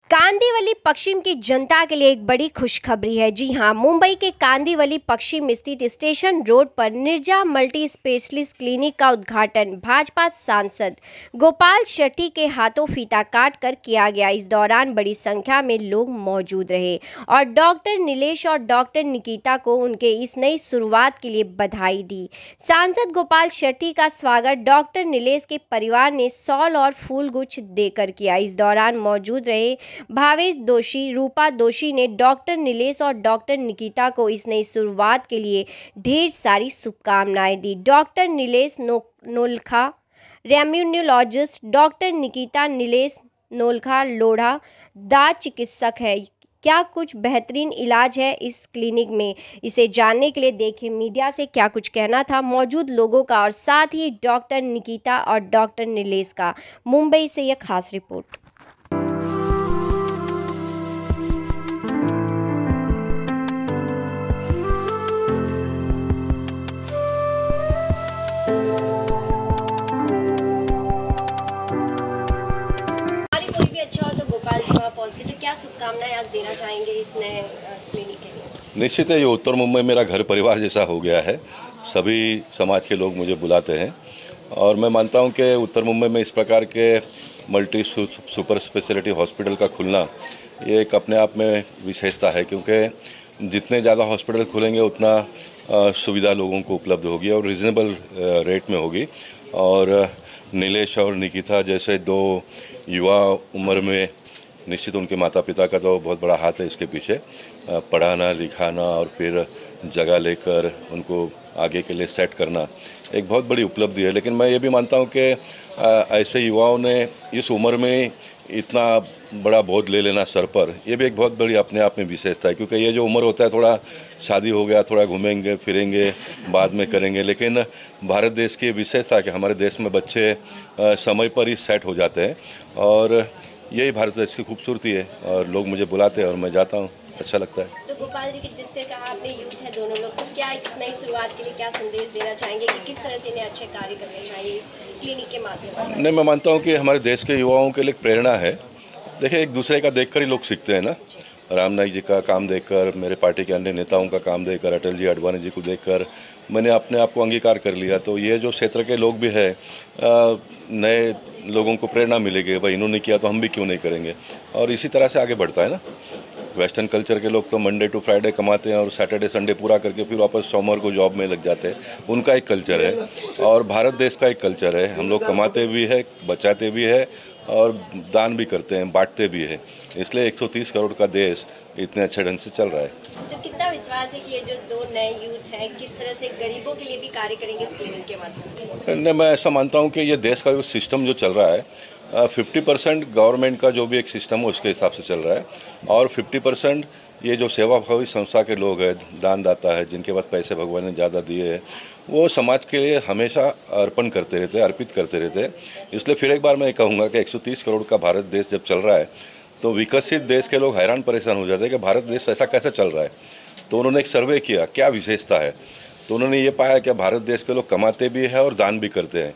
कांदिवली पश्चिम की जनता के लिए एक बड़ी खुशखबरी है। जी हां, मुंबई के कांदिवली पश्चिम स्थित स्टेशन रोड पर निर्जा मल्टी स्पेशलिस्ट क्लिनिक का उद्घाटन भाजपा सांसद गोपाल शेट्टी के हाथों फीता काट कर किया गया। इस दौरान बड़ी संख्या में लोग मौजूद रहे और डॉक्टर नीलेश और डॉक्टर निकिता को उनके इस नई शुरुआत के लिए बधाई दी। सांसद गोपाल शेट्टी का स्वागत डॉक्टर नीलेश के परिवार ने शॉल और फूल गुच्छ देकर किया। इस दौरान मौजूद रहे भावेश दोषी, रूपा दोषी ने डॉक्टर नीलेश और डॉक्टर निकिता को इस नई शुरुआत के लिए ढेर सारी शुभकामनाएं दी। डॉक्टर नीलेश नोलखा रेम्यूनोलॉजिस्ट, डॉक्टर निकिता नीलेश नोलखा लोढ़ा दांत चिकित्सक है। क्या कुछ बेहतरीन इलाज है इस क्लिनिक में, इसे जानने के लिए देखें मीडिया से क्या कुछ कहना था मौजूद लोगों का और साथ ही डॉक्टर निकिता और डॉक्टर नीलेश का। मुंबई से यह खास रिपोर्ट। कोई भी अच्छा हो तो गोपाल जी वहाँ पहुँचते, तो क्या शुभकामनाएं आज देना चाहेंगे इस नए क्लिनिक के लिए? निश्चित है, ये उत्तर मुंबई मेरा घर परिवार जैसा हो गया है। सभी समाज के लोग मुझे बुलाते हैं और मैं मानता हूँ कि उत्तर मुंबई में इस प्रकार के मल्टी सुपर स्पेशलिटी हॉस्पिटल का खुलना ये एक अपने आप में विशेषता है, क्योंकि जितने ज़्यादा हॉस्पिटल खुलेंगे उतना सुविधा लोगों को उपलब्ध होगी और रिजनेबल रेट में होगी। और नीलेश और निकिता जैसे दो युवा उम्र में निश्चित उनके माता पिता का तो बहुत बड़ा हाथ है इसके पीछे, पढ़ाना लिखाना और फिर जगह लेकर उनको आगे के लिए सेट करना एक बहुत बड़ी उपलब्धि है। लेकिन मैं ये भी मानता हूँ कि ऐसे युवाओं ने इस उम्र में इतना बड़ा बोझ ले लेना सर पर, ये भी एक बहुत बड़ी अपने आप में विशेषता है, क्योंकि ये जो उम्र होता है थोड़ा शादी हो गया, थोड़ा घूमेंगे फिरेंगे बाद में करेंगे, लेकिन भारत देश की विशेषता है कि हमारे देश में बच्चे समय पर ही सेट हो जाते हैं और यही भारत देश की खूबसूरती है। और लोग मुझे बुलाते हैं और मैं जाता हूँ, अच्छा लगता है। तो गोपाल जी की जिससे कहा आपने यूथ है दोनों लोग, तो क्या इस नई शुरुआत के लिए क्या संदेश देना चाहेंगे कि किस तरह से इन्हें अच्छे कार्य करने चाहिए इस क्लिनिक के माध्यम से? नहीं, मैं मानता हूँ कि हमारे देश के युवाओं के लिए प्रेरणा है। देखिए, एक दूसरे का देखकर ही लोग सीखते हैं ना। राम नाईक जी का काम देखकर, मेरे पार्टी के अन्य नेताओं का काम देखकर, अटल जी अडवाणी जी को देखकर मैंने अपने आप को अंगीकार कर लिया। तो ये जो क्षेत्र के लोग भी हैं, नए लोगों को प्रेरणा मिलेगी, भाई इन्होंने किया तो हम भी क्यों नहीं करेंगे, और इसी तरह से आगे बढ़ता है ना। वेस्टर्न कल्चर के लोग तो मंडे टू फ्राइडे कमाते हैं और सैटरडे संडे पूरा करके फिर वापस सोमवार को जॉब में लग जाते हैं, उनका एक कल्चर है। और भारत देश का एक कल्चर है, हम लोग कमाते भी है, बचाते भी है और दान भी करते हैं, बांटते भी है। इसलिए 130 करोड़ का देश इतने अच्छे ढंग से चल रहा है। तो कितना विश्वास है कि ये जो दो नए यूथ हैं किस तरह से गरीबों के लिए भी कार्य करेंगे इस क्लिनिक के माध्यम से? नहीं, मैं ऐसा मानता हूँ कि ये देश का जो सिस्टम जो चल रहा है, 50% गवर्नमेंट का जो भी एक सिस्टम है उसके हिसाब से चल रहा है और 50% ये जो सेवाभावी संस्था के लोग हैं, दानदाता है, जिनके पास पैसे भगवान ने ज़्यादा दिए हैं, वो समाज के लिए हमेशा अर्पण करते रहते हैं, अर्पित करते रहते हैं। इसलिए फिर एक बार मैं कहूँगा कि 130 करोड़ का भारत देश जब चल रहा है तो विकसित देश के लोग हैरान परेशान हो जाते हैं कि भारत देश ऐसा कैसे चल रहा है। तो उन्होंने एक सर्वे किया, क्या विशेषता है, तो उन्होंने ये पाया कि भारत देश के लोग कमाते भी हैं और दान भी करते हैं।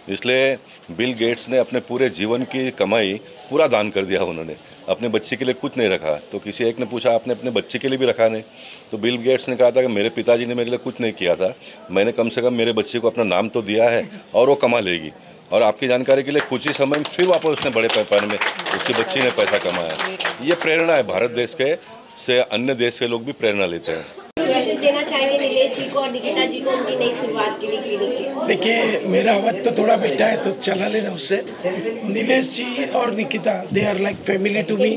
इसलिए बिल गेट्स ने अपने पूरे जीवन की कमाई पूरा दान कर दिया। उन्होंने अपने बच्चे के लिए कुछ नहीं रखा। तो किसी एक ने पूछा, आपने अपने बच्चे के लिए भी रखा नहीं? तो बिल गेट्स ने कहा था कि मेरे पिताजी ने मेरे लिए कुछ नहीं किया था, मैंने कम से कम मेरे बच्चे को अपना नाम तो दिया है और वो कमा लेगी। और आपकी जानकारी के लिए कुछ ही समय में फिर वापस उसने बड़े पैमाने में उसकी बच्ची ने पैसा कमाया। ये प्रेरणा है भारत देश के, से अन्य देश के लोग भी प्रेरणा लेते हैं। विशेष देना चाहेंगे नीलेश जी को और निकिता जी को उनकी नई शुरुआत के लिए क्लिनिक के? देखिए, मेरा आवाज तो थोड़ा बेटा है तो चला लेना उससे। नीलेश जी और Nikita they are like family to me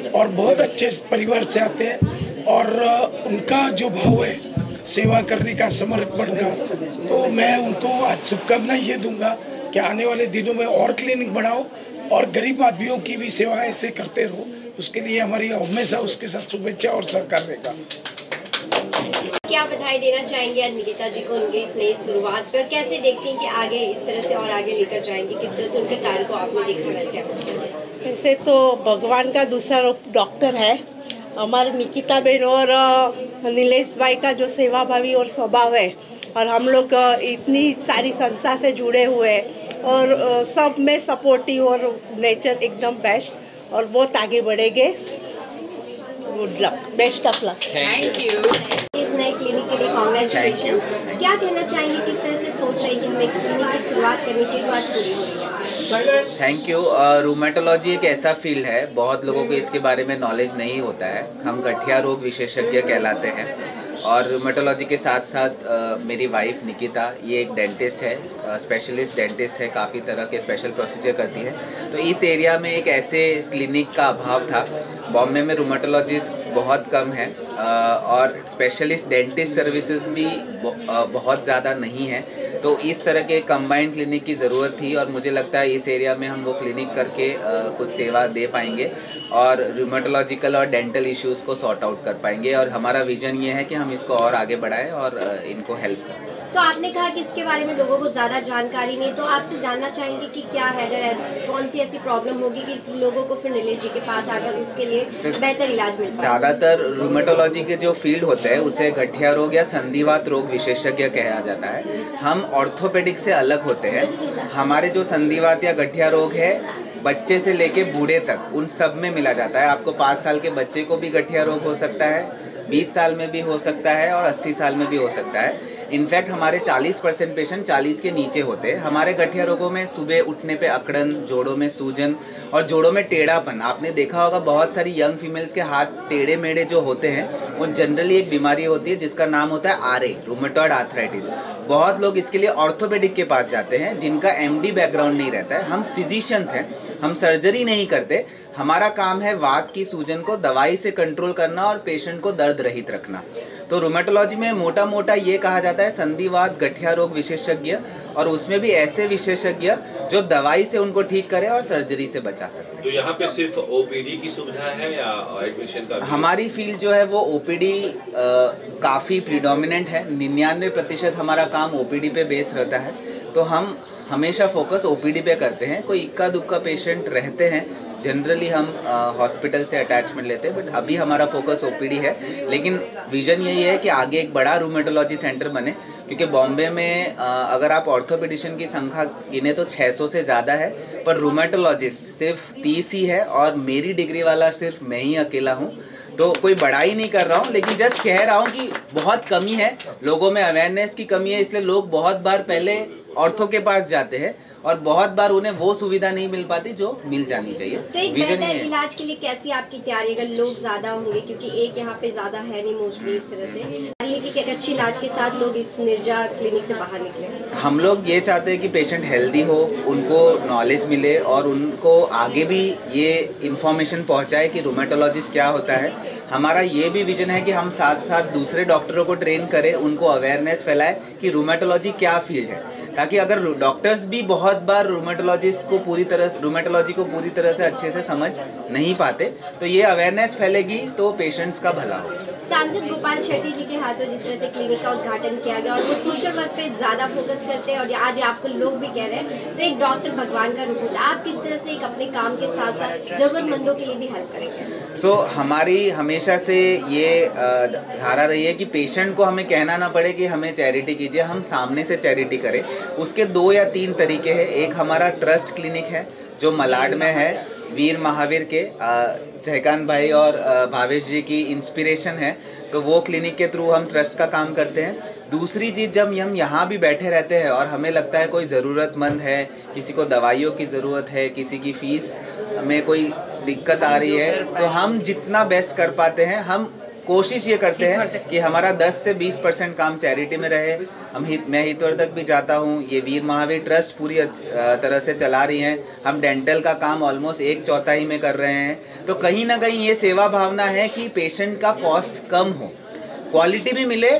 और बहुत अच्छे परिवार से आते हैं और उनका जो भाव है सेवा करने का, समर्पण का, तो मैं उनको आज शुभकामनाएं ये दूंगा कि आने वाले दिनों में और क्लिनिक बढ़ाओ और गरीब आदमियों की भी सेवा ऐसे करते रहो। उसके लिए हमारी हमेशा उसके साथ शुभेच्छा और सहकार रहेगा। क्या बधाई देना चाहेंगे आज निकिता जी को उनकी इस नई शुरुआत पर? कैसे देखते हैं कि आगे इस तरह से और आगे लेकर जाएंगे, किस तरह से उनके कार्य को आपने देखा? वैसे तो भगवान का दूसरा रूप डॉक्टर है। हमारे निकिता बहन और नीलेश भाई का जो सेवाभावी और स्वभाव है और हम लोग इतनी सारी संस्था से जुड़े हुए हैं और सब में सपोर्टिव और नेचर एकदम बेस्ट और बहुत आगे बढ़ेंगे। Good luck, best of luck. Thank you. इस नए क्लिनिक के लिए कॉन्ग्रेचुलेशन। क्या कहना चाहेंगे, किस तरह से सोच रहे हैं कि हमें क्लिनिक की शुरुआत करनी चाहिए जो आज पूरी हो रही है? Thank you. रूमेटोलॉजी एक ऐसा फील्ड है, बहुत लोगों को इसके बारे में नॉलेज नहीं होता है। हम गठिया रोग विशेषज्ञ कहलाते हैं और रूमेटोलॉजी के साथ साथ मेरी वाइफ निकिता, ये एक डेंटिस्ट है, स्पेशलिस्ट डेंटिस्ट है, काफ़ी तरह के स्पेशल प्रोसीजर करती है। तो इस एरिया में एक ऐसे क्लिनिक का अभाव था। बॉम्बे में रूमेटोलॉजिस्ट बहुत कम है और स्पेशलिस्ट डेंटिस्ट सर्विसेज भी बहुत ज़्यादा नहीं है। तो इस तरह के कंबाइंड क्लिनिक की ज़रूरत थी और मुझे लगता है इस एरिया में हम वो क्लिनिक करके कुछ सेवा दे पाएंगे और रूमेटोलॉजिकल और डेंटल इश्यूज़ को सॉर्ट आउट कर पाएंगे। और हमारा विजन ये है कि हम इसको और आगे बढ़ाएं और इनको हेल्प करें। तो आपने कहा कि इसके बारे में लोगों को ज़्यादा जानकारी नहीं, तो आपसे जानना चाहेंगे कि क्या है, अगर कौन सी ऐसी प्रॉब्लम होगी कि लोगों को फिर नीलेश जी के पास आकर उसके लिए बेहतर इलाज मिल पाए? ज़्यादातर रूमेटोलॉजी के जो फील्ड होते हैं उसे गठिया रोग या संधिवात रोग विशेषज्ञ कहा जाता है। हम ऑर्थोपेडिक से अलग होते हैं। हमारे जो संधिवात या गठिया रोग है बच्चे से लेके बूढ़े तक उन सब में मिला जाता है। आपको 5 साल के बच्चे को भी गठिया रोग हो सकता है, 20 साल में भी हो सकता है और 80 साल में भी हो सकता है। इनफैक्ट हमारे 40% पेशेंट 40 के नीचे होते हैं। हमारे गठिया रोगों में सुबह उठने पे अकड़न, जोड़ों में सूजन और जोड़ों में टेढ़ापन। आपने देखा होगा बहुत सारी यंग फीमेल्स के हाथ टेढ़े मेढ़े जो होते हैं वो जनरली एक बीमारी होती है जिसका नाम होता है आरए, रूमेटॉइड आर्थराइटिस। बहुत लोग इसके लिए ऑर्थोपेडिक के पास जाते हैं जिनका एमडी बैकग्राउंड नहीं रहता है। हम फिजिशियंस हैं, हम सर्जरी नहीं करते। हमारा काम है वात की सूजन को दवाई से कंट्रोल करना और पेशेंट को दर्द रहित रखना। तो रूमेटोलॉजी में मोटा मोटा ये कहा जाता है संधिवात गठिया रोग विशेषज्ञ, और उसमें भी ऐसे विशेषज्ञ जो दवाई से उनको ठीक करे और सर्जरी से बचा सकते हैं। तो यहाँ पे सिर्फ ओपीडी की सुविधा है या एडमिशन का? हमारी फील्ड जो है वो ओपीडी काफ़ी प्रीडोमिनेंट है। 99% हमारा काम ओपीडी पे बेस रहता है। तो हम हमेशा फोकस ओपीडी पे करते हैं। कोई इक्का दुक्का पेशेंट रहते हैं, जनरली हम हॉस्पिटल से अटैचमेंट लेते हैं, बट अभी हमारा फोकस ओपीडी है। लेकिन विजन यही है कि आगे एक बड़ा रूमेटोलॉजी सेंटर बने, क्योंकि बॉम्बे में अगर आप ऑर्थोपेडिशियन की संख्या गिने तो 600 से ज़्यादा है, पर रूमेटोलॉजिस्ट सिर्फ 30 ही है और मेरी डिग्री वाला सिर्फ मैं ही अकेला हूँ। तो कोई बड़ाई नहीं कर रहा हूँ, लेकिन जस्ट कह रहा हूँ कि बहुत कमी है, लोगों में अवेयरनेस की कमी है। इसलिए लोग बहुत बार पहले ऑर्थो के पास जाते हैं और बहुत बार उन्हें वो सुविधा नहीं मिल पाती जो मिल जानी चाहिए। तो एक बेहतर इलाज के लिए कैसी आपकी तैयारी, अगर लोग ज्यादा होंगे, क्योंकि एक यहाँ पे ज्यादा है नहीं मोस्टली इस तरह से, है कि एक अच्छी इलाज के साथ लोग इस निर्जा क्लिनिक से बाहर निकले? हम लोग ये चाहते हैं कि पेशेंट हेल्दी हो, उनको नॉलेज मिले और उनको आगे भी ये इन्फॉर्मेशन पहुंचाए कि रूमेटोलॉजिस्ट क्या होता है। हमारा ये भी विजन है कि हम साथ साथ दूसरे डॉक्टरों को ट्रेन करें, उनको अवेयरनेस फैलाए कि रूमेटोलॉजी क्या फील्ड है, ताकि अगर डॉक्टर्स भी बहुत बार रूमेटोलॉजी को पूरी तरह से अच्छे से समझ नहीं पाते, तो ये अवेयरनेस फैलेगी तो पेशेंट्स का भला होगा। सांसद गोपाल शेट्टी जी के हाथों जिस तरह से क्लिनिक का उद्घाटन किया गया और वो सोशल वर्क पे ज़्यादा फोकस करते हैं और आज आपको लोग भी कह रहे हैं, तो एक डॉक्टर भगवान का रूप होता है। आप किस तरह से एक अपने काम के साथ साथ ज़रूरतमंदों के लिए भी हेल्प करेंगे? हमारी हमेशा से ये धारा रही है कि पेशेंट को हमें कहना ना पड़े कि हमें चैरिटी कीजिए, हम सामने से चैरिटी करें। उसके 2 या 3 तरीके हैं। एक हमारा ट्रस्ट क्लिनिक है जो मलाड में है, वीर महावीर के जयकांत भाई और भावेश जी की इंस्पिरेशन है, तो वो क्लिनिक के थ्रू हम ट्रस्ट का काम करते हैं। दूसरी चीज़, जब हम यहाँ भी बैठे रहते हैं और हमें लगता है कोई ज़रूरतमंद है, किसी को दवाइयों की ज़रूरत है, किसी की फ़ीस में कोई दिक्कत आ रही है, तो हम जितना बेस्ट कर पाते हैं, हम कोशिश ये करते हैं कि हमारा 10 से 20% काम चैरिटी में रहे। मैं हितवर्धक भी जाता हूँ, ये वीर महावीर ट्रस्ट पूरी तरह से चला रही हैं। हम डेंटल का काम ऑलमोस्ट 1/4 में कर रहे हैं। तो कहीं ना कहीं ये सेवा भावना है कि पेशेंट का कॉस्ट कम हो, क्वालिटी भी मिले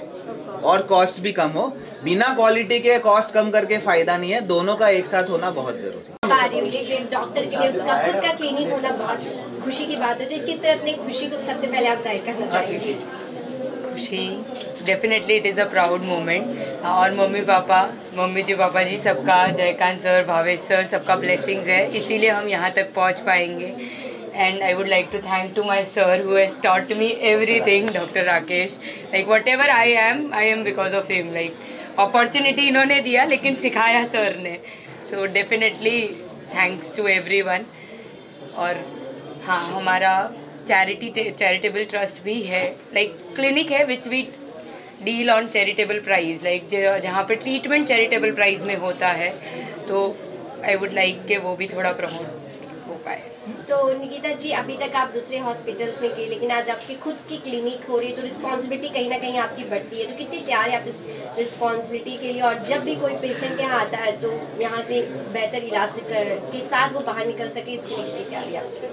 और कॉस्ट भी कम हो। बिना क्वालिटी के कॉस्ट कम करके फ़ायदा नहीं है, दोनों का एक साथ होना बहुत ज़रूरी है। डॉक्टर के लिए उसका खुद का क्लिनिक होना बहुत खुशी की बात होती है। किस तरह अपनी खुशी को सबसे पहले आप जाहिर करना चाहेंगे? खुशी definitely it is a proud moment. और मम्मी जी पापा जी सबका, जयकांत सर, भावेश सर, सबका ब्लेसिंग्स है, इसीलिए हम यहाँ तक पहुँच पाएंगे। And I would like to thank to my sir who has taught me everything, Dr. Rakesh. Like whatever I am because of him. Like opportunity इन्होंने दिया लेकिन सिखाया सर ने। So definitely thanks to everyone. और हाँ, हमारा charitable trust भी है, लाइक क्लिनिक है which we deal on charitable price, like जहाँ पे ट्रीटमेंट चैरिटेबल प्राइस में होता है, तो आई वुड लाइक कि वो भी थोड़ा प्रमोट हो पाए। तो निकिता जी, अभी तक आप दूसरे हॉस्पिटल्स में गए, लेकिन आज आपकी खुद की क्लिनिक हो रही है, तो रिस्पॉन्सिबिलिटी कहीं ना कहीं आपकी बढ़ती है। तो कितने तैयार है आप इस रिस्पॉन्सिबिलिटी के लिए? और जब भी कोई पेशेंट यहाँ आता है तो यहाँ से बेहतर इलाज के साथ वो बाहर निकल सके, इसके लिए कितनी तैयारी आपकी?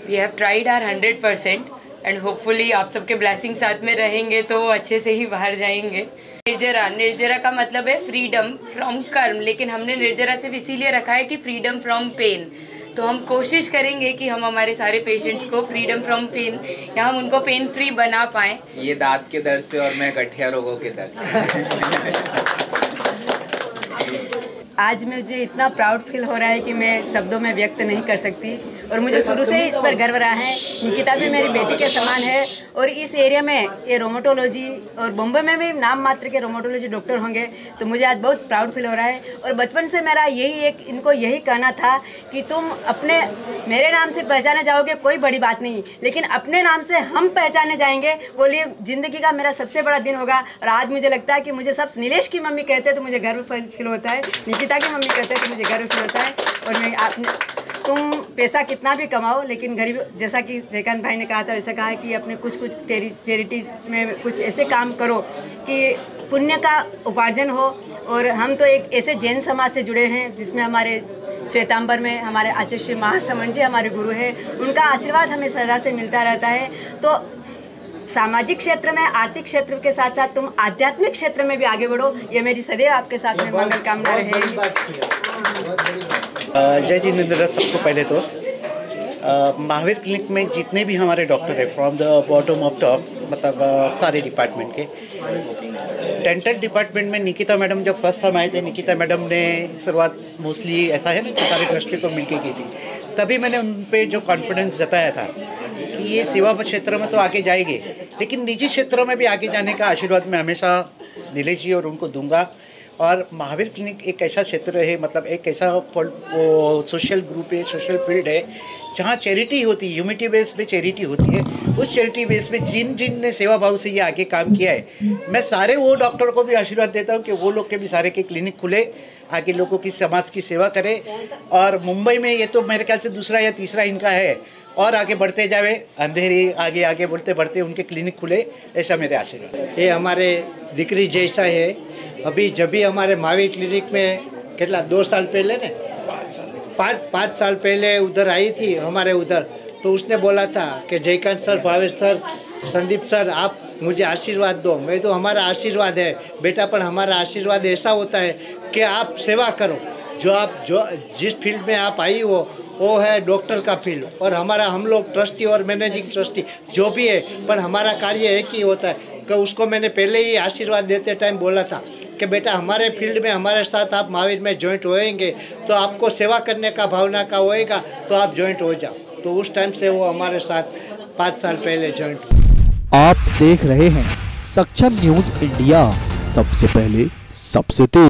We have tried our 100% and hopefully आप सबके ब्लेसिंग साथ में रहेंगे तो अच्छे से ही बाहर जाएंगे। निर्जरा का मतलब है फ्रीडम फ्रॉम कर्म, लेकिन हमने निर्जरा सिर्फ इसीलिए रखा है कि फ्रीडम फ्रॉम पेन। तो हम कोशिश करेंगे कि हम हमारे सारे पेशेंट्स को फ्रीडम फ्रॉम पेन या हम उनको पेन फ्री बना पाएँ। ये दांत के दर्द से और मैं गठिया रोगों के दर्द से। आज मुझे इतना प्राउड फील हो रहा है कि मैं शब्दों में व्यक्त नहीं कर सकती, और मुझे शुरू से ही इस पर गर्व रहा है। निकिता भी मेरी बेटी के समान है, और इस एरिया में ये रोमेटोलॉजी, और बॉम्बे में भी नाम मात्र के रोमेटोलॉजी डॉक्टर होंगे, तो मुझे आज बहुत प्राउड फील हो रहा है। और बचपन से मेरा इनको यही कहना था कि तुम अपने मेरे नाम से पहचाने जाओगे कोई बड़ी बात नहीं, लेकिन अपने नाम से हम पहचाने जाएंगे, वो लिए ज़िंदगी का मेरा सबसे बड़ा दिन होगा। और आज मुझे लगता है कि मुझे सब नीलेश की मम्मी कहते हैं तो मुझे गर्व फील होता है, निकिता की मम्मी कहते हैं तो मुझे गर्व फील होता है। और मैं तुम पैसा कितना भी कमाओ, लेकिन गरीब, जैसा कि जयकांत भाई ने कहा था, वैसा कहा कि अपने कुछ चैरिटीज़ में कुछ ऐसे काम करो कि पुण्य का उपार्जन हो। और हम तो एक ऐसे जैन समाज से जुड़े हैं जिसमें हमारे श्वेतांबर में हमारे आचार्य श्री महाश्रमण जी हमारे गुरु हैं, उनका आशीर्वाद हमें सदा से मिलता रहता है। तो सामाजिक क्षेत्र में, आर्थिक क्षेत्र के साथ साथ तुम आध्यात्मिक क्षेत्र में भी आगे बढ़ो, ये मेरी सदैव आपके साथ में मंगल कामना रहेगी। जय जिनेंद्र। सबको पहले तो महावीर क्लिनिक में जितने भी हमारे डॉक्टर हैं, from the bottom of top, मतलब सारे डिपार्टमेंट के, डेंटल डिपार्टमेंट में निकिता मैडम जब फर्स्ट टाइम आए थे, निकिता मैडम ने शुरुआत मोस्टली ऐसा है ना सारे ट्रस्टी को मिलके की थी, तभी मैंने उन पर जो कॉन्फिडेंस जताया था कि ये सेवा क्षेत्र में तो आगे जाएंगे, लेकिन निजी क्षेत्रों में भी आगे जाने का आशीर्वाद मैं हमेशा नीलेश जी और उनको दूंगा। और महावीर क्लिनिक एक ऐसा क्षेत्र है, मतलब एक ऐसा सोशल ग्रुप है, सोशल फील्ड है, जहाँ चैरिटी होती है, ह्यूमैनिटी बेस पे चैरिटी होती है। उस चैरिटी बेस पे जिन ने सेवा भाव से ये आगे काम किया है, मैं सारे वो डॉक्टर को भी आशीर्वाद देता हूँ कि वो लोग के भी सारे के क्लिनिक खुले, आगे लोगों की समाज की सेवा करें। और मुंबई में ये तो मेरे ख्याल से दूसरा या तीसरा इनका है, और आगे बढ़ते जावे, अंधेरी आगे बढ़ते बढ़ते उनके क्लिनिक खुले, ऐसा मेरे आशीर्वाद। ये हमारे दिक्री जैसा है। अभी जब भी हमारे महावीर क्लिनिक में कितना 2 साल पहले ने 5 साल पहले उधर आई थी हमारे उधर, तो उसने बोला था कि Jaykant sir, Bhavesh sir, Sandeep sir, आप मुझे आशीर्वाद दो। मैं तो हमारा आशीर्वाद है बेटा, पर हमारा आशीर्वाद ऐसा होता है कि आप सेवा करो। जो जिस फील्ड में आप आई हो वो है डॉक्टर का फील्ड, और हम लोग ट्रस्टी और मैनेजिंग ट्रस्टी जो भी है, पर हमारा कार्य एक ही होता है कि उसको मैंने पहले ही आशीर्वाद देते टाइम बोला था कि बेटा हमारे फील्ड में हमारे साथ आप महावीर में ज्वाइंट होएंगे तो आपको सेवा करने का भावना का होएगा, तो आप ज्वाइंट हो जाओ। तो उस टाइम से वो हमारे साथ 5 साल पहले ज्वाइंट हुए। आप देख रहे हैं सक्षम न्यूज इंडिया, सबसे पहले सबसे तेज।